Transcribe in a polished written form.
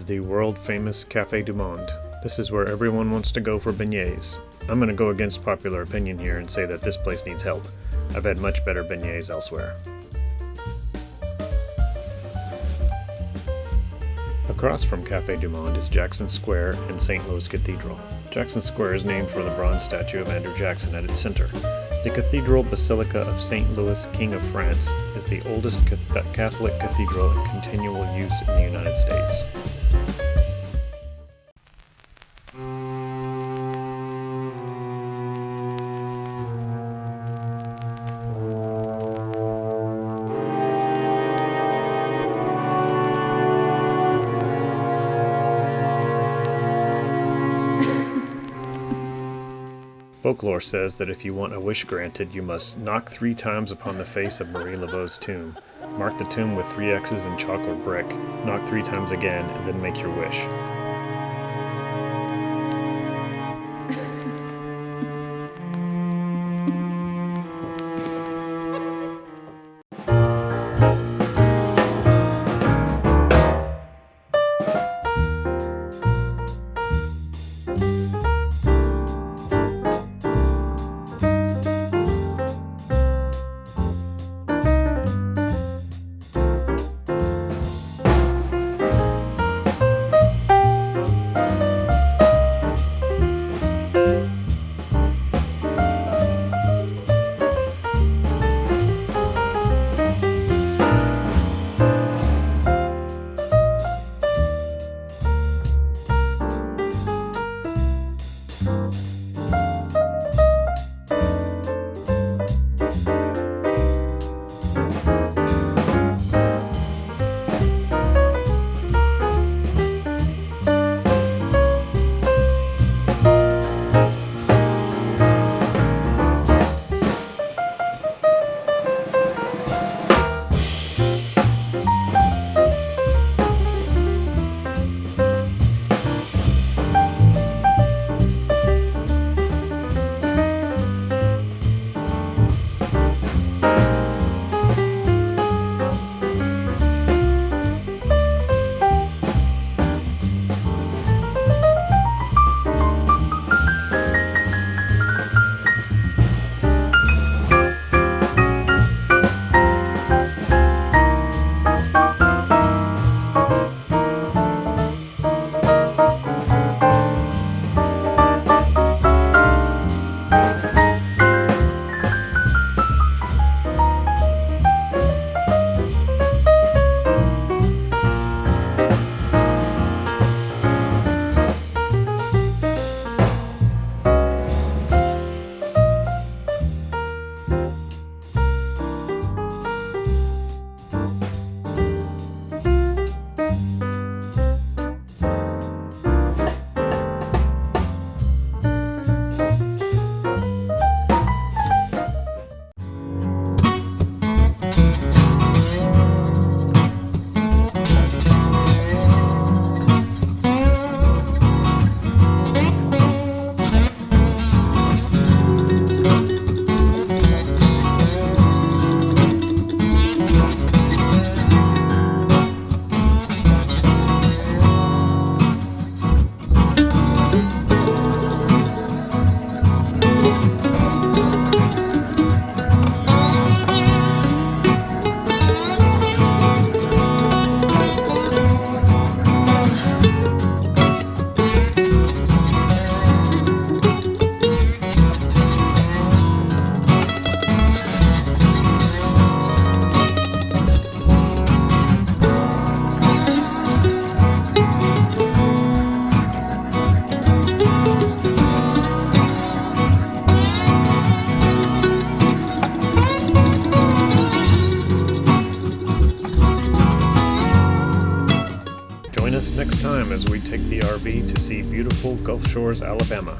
is the world-famous Café du Monde. This is where everyone wants to go for beignets. I'm going to go against popular opinion here and say that this place needs help. I've had much better beignets elsewhere. Across from Café du Monde is Jackson Square and St. Louis Cathedral. Jackson Square is named for the bronze statue of Andrew Jackson at its center. The Cathedral Basilica of St. Louis, King of France, is the oldest Catholic cathedral in continual use in the United States. Folklore says that if you want a wish granted, you must knock 3 times upon the face of Marie Laveau's tomb, mark the tomb with 3 X's in chalk or brick, knock 3 times again, and then make your wish. Join us next time as we take the RV to see beautiful Gulf Shores, Alabama.